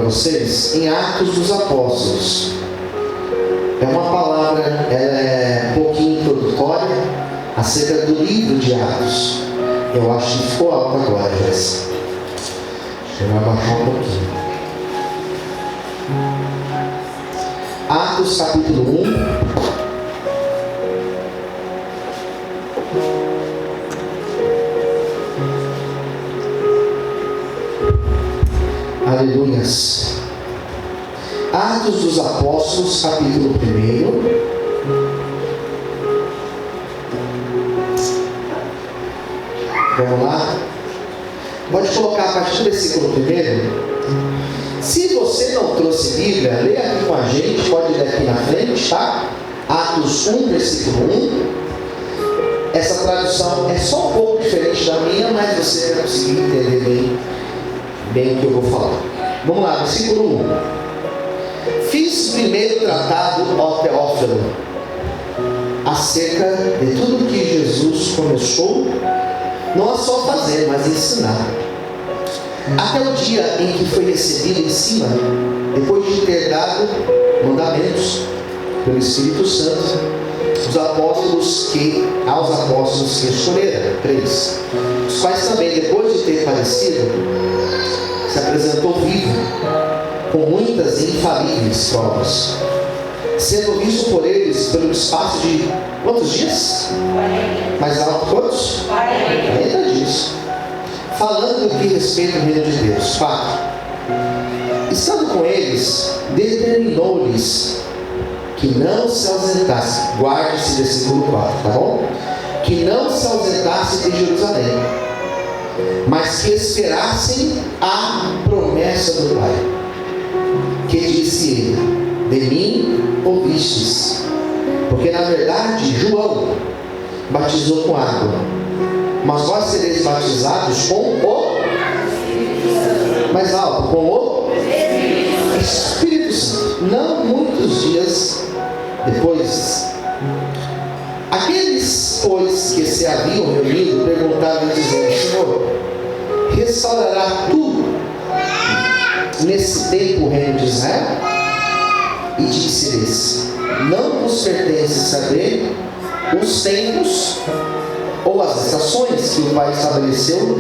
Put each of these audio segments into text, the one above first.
vocês em Atos dos Apóstolos. É uma palavra, ela é um pouquinho introdutória acerca do livro de Atos. Eu acho que ficou alto agora, Jéssica. Deixa eu abaixar um pouquinho. Atos capítulo 1. Aleluias. Atos dos Apóstolos, capítulo 1. Vamos lá? Pode colocar a partir do versículo 1. Se você não trouxe Bíblia, leia aqui com a gente, pode ler aqui na frente, tá? Atos 1, versículo 1. Essa tradução é só um pouco diferente da minha, mas você vai conseguir entender bem o que eu vou falar. Vamos lá, versículo 1. Fiz primeiro tratado, ó Teófilo, acerca de tudo que Jesus começou, não só fazer, mas ensinar, até o dia em que foi recebido em cima, depois de ter dado mandamentos pelo Espírito Santo, aos apóstolos que escolheram, 3, os quais também, depois de ter padecido, se apresentou vivo, com muitas e infalíveis provas, sendo visto por eles pelo espaço de quantos dias? 40. Mais alto quantos? 40 dias. Falando do que respeita o reino de Deus. 4. Estando com eles, determinou-lhes que não se ausentasse. Guarde-se versículo 4, tá bom? Que não se ausentasse de Jerusalém, mas que esperassem a promessa do Pai, que disse ele: de mim ouvistes, porque na verdade João batizou com água, mas vós sereis batizados com o mais alto, com o Espírito Santo, não muitos dias depois. Aqueles, pois, que se haviam reunido, perguntavam dizendo: Senhor, restaurará tu nesse tempo o reino de Israel? E disse-lhes: não vos pertence saber os tempos ou as estações que o Pai estabeleceu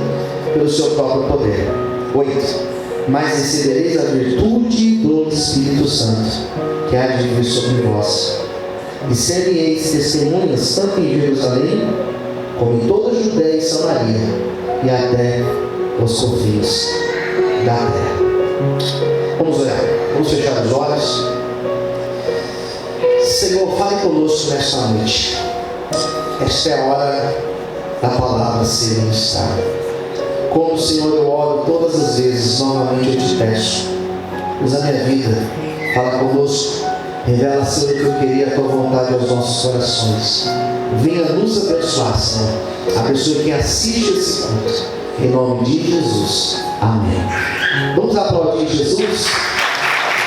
pelo seu próprio poder. 8. Mas recebereis a virtude do Espírito Santo, que há de vir sobre vós, e ser-me-eis testemunhas tanto em Jerusalém como em toda a Judéia e Samaria e até os confins da terra. Vamos orar, vamos fechar os olhos. Senhor, fale conosco nesta noite. Esta é a hora da palavra ser ministrada. Como, Senhor, eu oro todas as vezes, novamente eu te peço, usa a minha vida, fala conosco, revela, Senhor, o que eu queria, a tua vontade aos nossos corações. Venha nos abençoar, Senhor. Abençoe quem assiste esse culto, em nome de Jesus. Amém. Vamos aplaudir Jesus,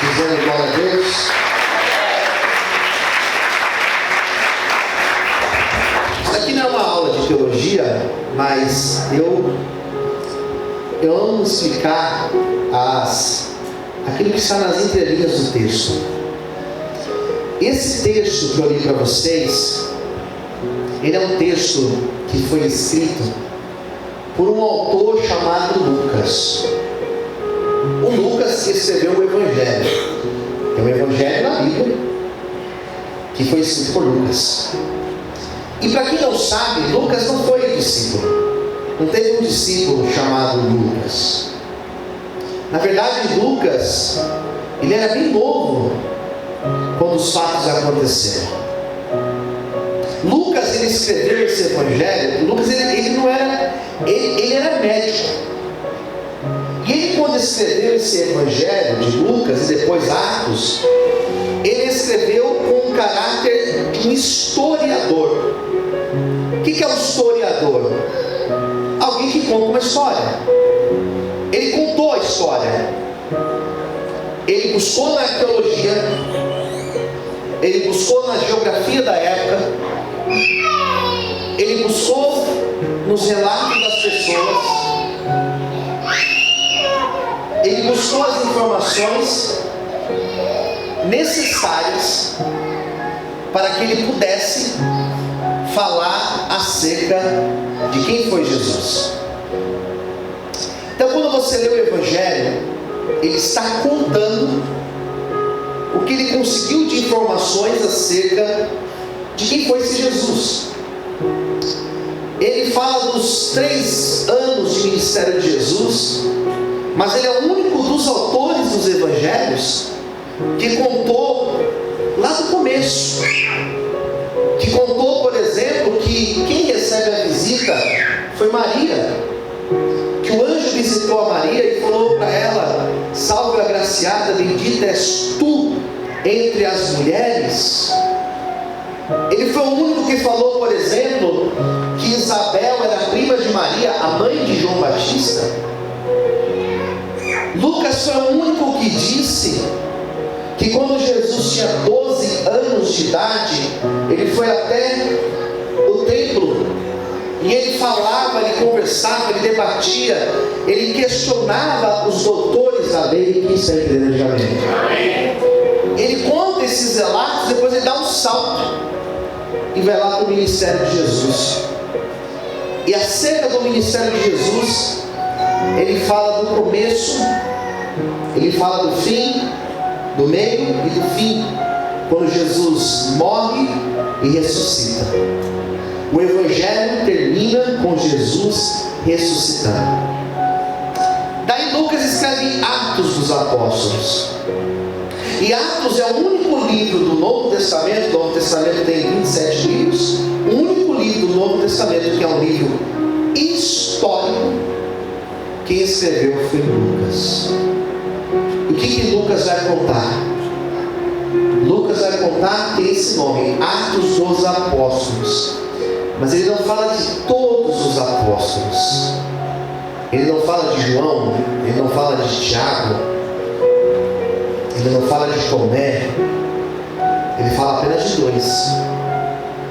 dizendo glória a Deus. Isso aqui não é uma aula de teologia, mas eu amo explicar aquilo que está nas entrelinhas do texto. Esse texto que eu li para vocês, ele é um texto que foi escrito por um autor chamado Lucas. O Lucas que escreveu o Evangelho. Tem um Evangelho na Bíblia que foi escrito por Lucas. E para quem não sabe, Lucas não foi discípulo. Não teve um discípulo chamado Lucas. Na verdade, Lucas, ele era bem novo quando os fatos aconteceram. Lucas, ele escreveu esse evangelho. Lucas, ele era médico. E ele, quando escreveu esse evangelho de Lucas e depois Atos, ele escreveu com um caráter de um historiador. O que é um historiador? Alguém que conta uma história. Ele contou a história. Ele buscou na arqueologia, ele buscou na geografia da época, ele buscou nos relatos das pessoas, ele buscou buscou as informações necessárias para que ele pudesse falar acerca de quem foi Jesus. Então, quando você lê o Evangelho, ele está contando o que ele conseguiu de informações acerca de quem foi esse Jesus. Ele fala dos 3 anos de ministério de Jesus, mas ele é o único dos autores dos Evangelhos que contou lá do começo, que contou, por exemplo, que quem recebe a visita foi Maria, que o anjo visitou a Maria e falou para ela: salve agraciada, bendita és tu entre as mulheres. Ele foi o único que falou, por exemplo, que Isabel era prima de Maria, a mãe de João Batista. Lucas foi o único que disse que quando Jesus tinha 12 anos de idade, ele foi até o templo, e ele falava, ele conversava, ele debatia, ele questionava os doutores da lei. Que está entendendo, amém? Ele conta esses relatos, depois ele dá um salto e vai lá para o ministério de Jesus. E acerca do ministério de Jesus, ele fala do começo, ele fala do fim, do meio e do fim, quando Jesus morre e ressuscita. O Evangelho termina com Jesus ressuscitando. Daí Lucas escreve Atos dos Apóstolos. E Atos é o único livro do Novo Testamento. O Novo Testamento tem 27 livros. O único livro do Novo Testamento que é um livro histórico. Quem escreveu foi Lucas. O que Lucas vai contar? Lucas vai contar, tem esse nome, Atos dos Apóstolos. Mas ele não fala de todos os apóstolos. Ele não fala de João, ele não fala de Tiago, ele não fala de Tomé. Ele fala apenas de 2.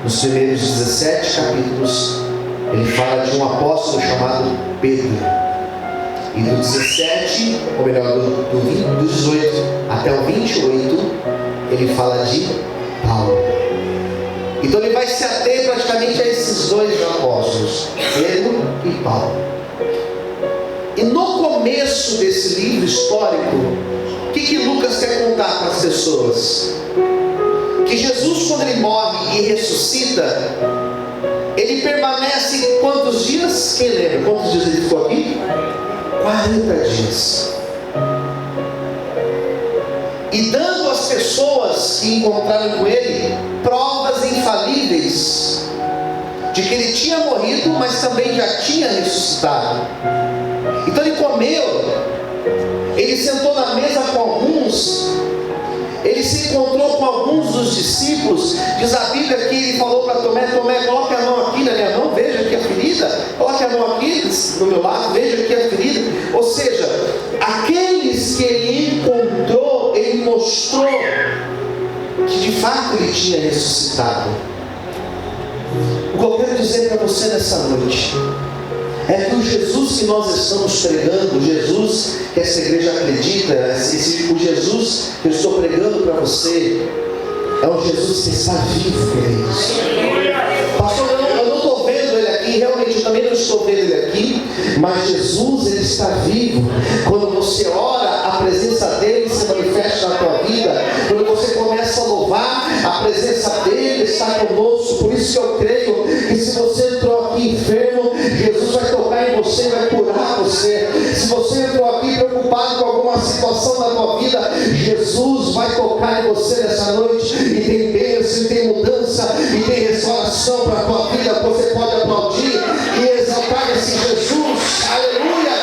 Nos primeiros 17 capítulos, ele fala de um apóstolo chamado Pedro. E do 17, ou melhor, do 18 até o 28, ele fala de Paulo. Então ele vai se ater praticamente a esses 2 apóstolos, Pedro e Paulo. E no começo desse livro histórico, o que Lucas quer contar para as pessoas? Que Jesus, quando ele morre e ressuscita, ele permanece quantos dias? Quem lembra? Quantos dias ele ficou aqui? 40 dias. E dando às pessoas que encontraram com ele provas infalíveis de que ele tinha morrido, mas também já tinha ressuscitado. Então ele comeu, ele sentou na mesa com alguns, ele se encontrou com alguns dos discípulos. Diz a Bíblia que ele falou para Tomé: Tomé, coloque a mão aqui na minha mão, veja aqui a ferida, coloque a mão aqui do meu lado, veja aqui a ferida. Ou seja, aqueles que ele encontrou, ele mostrou que de fato ele tinha ressuscitado. O que eu quero dizer para você nessa noite é que o Jesus que nós estamos pregando, o Jesus que essa igreja acredita, o Jesus que eu estou pregando para você, é um Jesus que está vivo, queridos. Pastor, eu não estou vendo ele aqui, realmente eu também não estou vendo ele aqui, mas Jesus, ele está vivo. Quando você ora, a presença dele se manifesta na tua vida. Quando você começa a louvar, a presença dele está conosco. Por isso que eu creio que se você entrou aqui enfermo, Jesus vai tocar em você, vai curar você. Se você entrou aqui preocupado com alguma situação da tua vida, Jesus vai tocar em você nessa noite. E tem bênção, e tem mudança, e tem restauração para a tua vida. Você pode aplaudir e exaltar esse Jesus. Aleluia!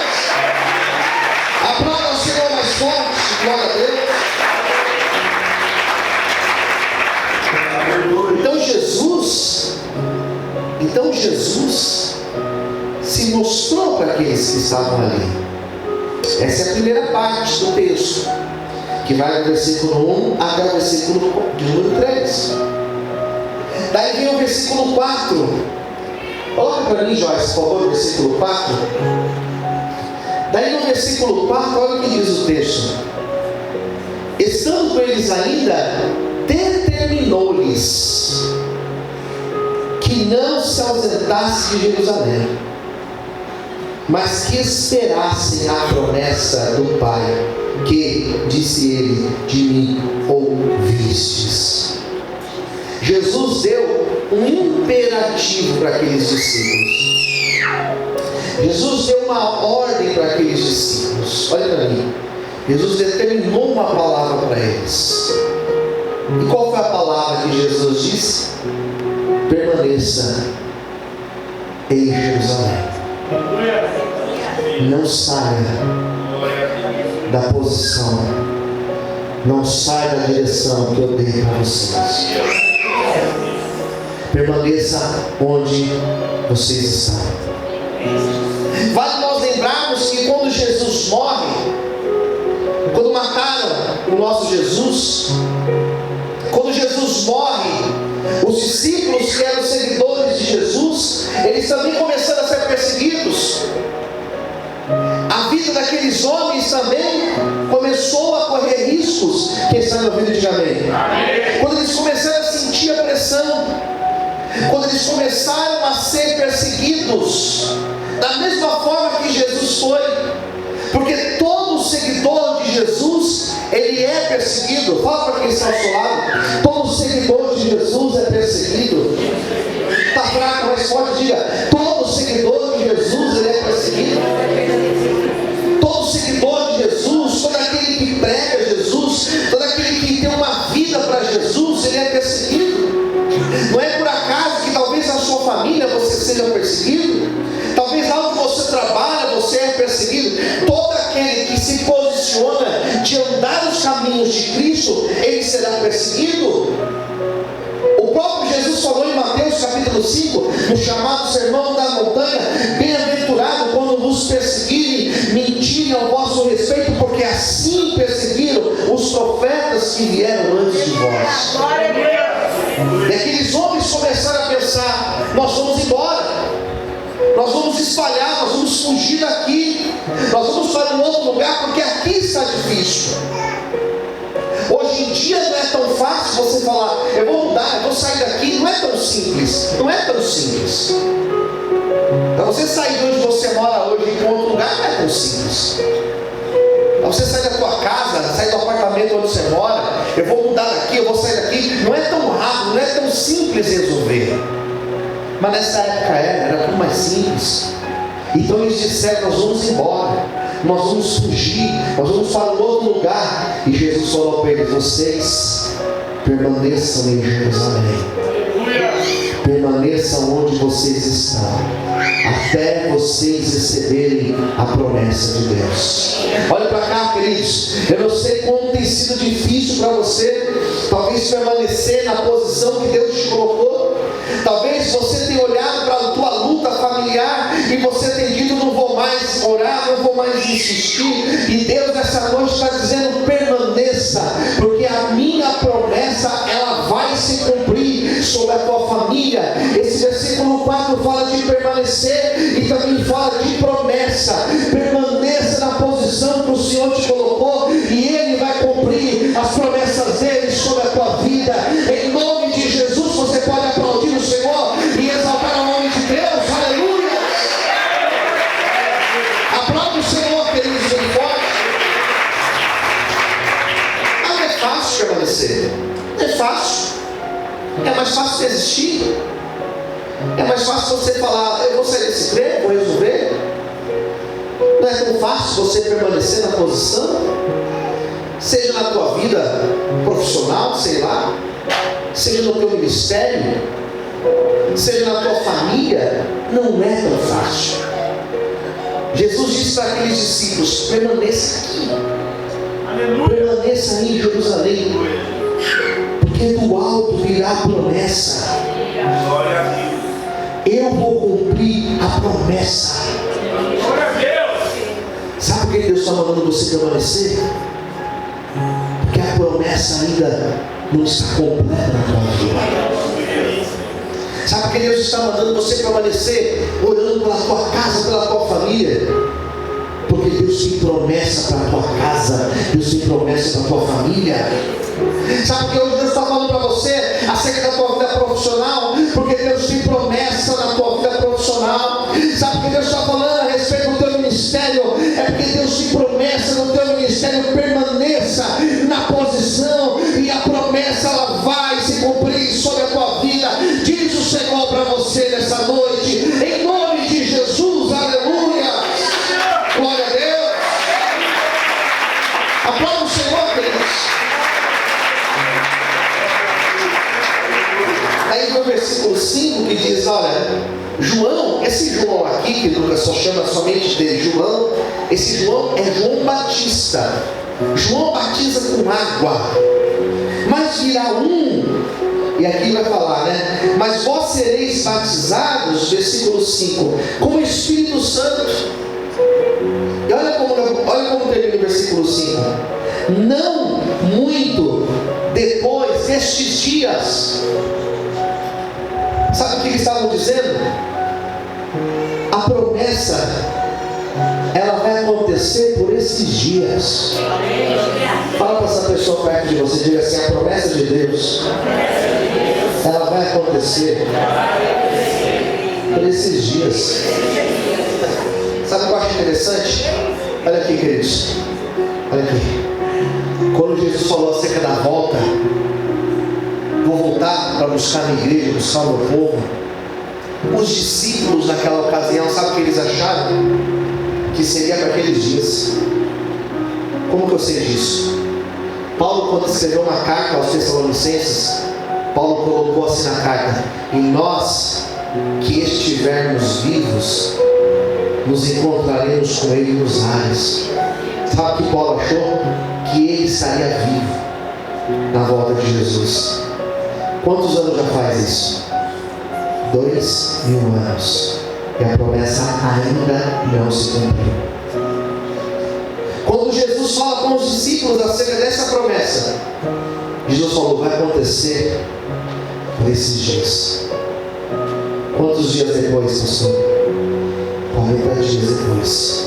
Aplauda o Senhor mais forte. Glória a Deus. Então Jesus se mostrou para aqueles que estavam ali. Essa é a primeira parte do texto, que vai do versículo 1 até o versículo de número 3. Daí vem o versículo 4. Coloca para mim, Joyce, por favor, o versículo 4. Daí no versículo 4, olha o que diz o texto: estando com eles ainda, determinou-lhes que não se ausentasse de Jerusalém, mas que esperassem a promessa do Pai, que, disse ele, de mim ouvistes. Jesus deu um imperativo para aqueles discípulos. Jesus deu uma ordem para aqueles discípulos. Olha para mim. Jesus determinou uma palavra para eles. E qual foi a palavra que Jesus disse? Permaneça em Jerusalém. Não saia da posição. Não saia da direção que eu dei para vocês. Permaneça onde vocês estão. Vale nós lembrarmos que quando Jesus morre, quando mataram o nosso Jesus, quando Jesus morre, os discípulos que eram seguidores de Jesus, eles também começaram a ser perseguidos. A vida daqueles homens também começou a correr riscos. Quem está me ouvindo, diga amém. Quando eles começaram a sentir a pressão, quando eles começaram a ser perseguidos, da mesma forma que Jesus foi, porque todo seguidor de Jesus, ele é perseguido. Fala para quem está ao seu lado: todo seguidor de Jesus é perseguido. Está fraco, mas pode diga: todo seguidor de Jesus, ele é perseguido. Todo seguidor de Jesus, todo aquele que prega Jesus, todo aquele que tem uma vida para Jesus, ele é perseguido. Não é por acaso que talvez na sua família você seja perseguido, talvez lá onde você trabalha você é perseguido. Todo aquele que se posiciona de andar nos caminhos de Cristo, ele será perseguido. O próprio Jesus falou em Mateus capítulo 5, no chamado Sermão da Montanha: bem-aventurado quando vos perseguirem, mentirem ao vosso respeito, porque assim perseguiram os profetas que vieram antes de vós. E aqueles homens começaram a pensar: nós vamos embora, nós vamos espalhar, nós vamos fugir daqui, nós vamos para um outro lugar, porque aqui está difícil. Hoje em dia não é tão fácil você falar: eu vou mudar, eu vou sair daqui. Não é tão simples, não é tão simples. Para você sair de onde você mora hoje e ir para outro lugar, não é tão simples. Para você sair da tua casa, sair do apartamento onde você mora, eu vou mudar daqui, eu vou sair daqui, não é tão rápido, não é tão simples resolver. Mas nessa época era tudo mais simples. Então eles disseram: nós vamos embora, nós vamos fugir, nós vamos para um outro lugar. E Jesus falou para eles: vocês permaneçam em Jerusalém, permaneçam onde vocês estão, até vocês receberem a promessa de Deus. Olha para cá, queridos. Eu não sei como tem sido difícil para você, talvez permanecer na posição que Deus te colocou. Talvez você tenha olhado para a tua luta familiar e você tenha dito: não vou mais orar, não vou mais insistir. E Deus nessa noite está dizendo: permaneça, porque a minha promessa, ela vai se cumprir sobre a tua família. Esse versículo 4 fala de permanecer e também fala de promessa. Permaneça na posição que o Senhor te colocou e Ele vai cumprir as promessas dele sobre a tua vida. Em nome de Jesus, você pode aplaudir o Senhor e exaltar o nome de Deus. Aleluia! Aplaude o Senhor, queridos, bem forte. Não é fácil permanecer, não é fácil. É mais fácil resistir. É mais fácil você falar: eu vou sair desse trem, vou resolver. Não é tão fácil você permanecer na posição, seja na tua vida profissional, sei lá, seja no teu ministério, seja na tua família. Não é tão fácil. Jesus disse para aqueles discípulos: permaneça aqui, permaneça em Jerusalém, porque do alto virá a promessa. Eu vou cumprir a promessa. Sabe por que Deus está mandando você permanecer? Porque a promessa ainda não está completa na tua vida. Sabe por que Deus está mandando você permanecer orando pela tua casa, pela tua família? Porque Deus tem promessa para a tua casa, Deus tem promessa para a tua família. Sabe por que hoje Deus está falando para você acerca da tua vida profissional? Porque Deus tem promessa na tua vida profissional. Sabe por que Deus está falando a respeito do teu ministério? É porque Deus tem promessa no teu ministério. Permaneça na posição, e a promessa ela vai se cumprir sobre a tua vida. Diz o Senhor para você nessa noite, em nome de Jesus, aleluia, glória a Deus. Aplauda o Senhor, queridos. Aí no versículo 5 que diz, olha, João, esse João aqui, que Lucas só chama somente de João, esse João é João Batista. João batiza com água, mas virá um, e aqui vai falar, né? Mas vós sereis batizados, versículo 5, com o Espírito Santo. E olha como termina o versículo 5. Não muito depois destes dias. Sabe o que eles estavam dizendo? A promessa, ela vai acontecer por esses dias. Fala para essa pessoa perto de você, diga assim: a promessa de Deus, ela vai acontecer por esses dias. Sabe o que eu acho interessante? Olha aqui, queridos, olha aqui. Quando Jesus falou acerca da volta, vou voltar para buscar a minha igreja, buscar o meu povo, os discípulos naquela ocasião, sabe o que eles acharam? Que seria para aqueles dias. Como que eu sei disso? Paulo, quando escreveu uma carta aos Tessalonicenses, Paulo colocou assim na carta: e nós que estivermos vivos, nos encontraremos com ele nos ares. Sabe o que Paulo achou? Que ele estaria vivo na volta de Jesus. Quantos anos já faz isso? 2000 anos. E a promessa ainda não se cumpriu. Quando Jesus fala com os discípulos acerca dessa promessa, Jesus falou: vai acontecer por esses dias. Quantos dias depois, pastor? 40 dias depois,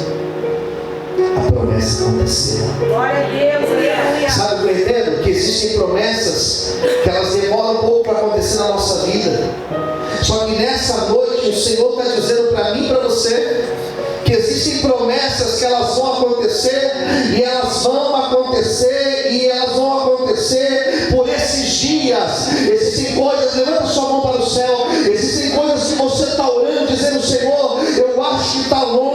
a promessa aconteceu. Glória a Deus. Sabe o que eu entendo? Que existem promessas que elas demoram um pouco para acontecer na nossa vida. Só que nessa noite o Senhor está dizendo para mim e para você que existem promessas que elas vão acontecer, e elas vão acontecer, e elas vão acontecer por esses dias. Existem coisas, levanta sua mão para o céu, existem coisas que você está orando, dizendo: Senhor, eu acho que está longe,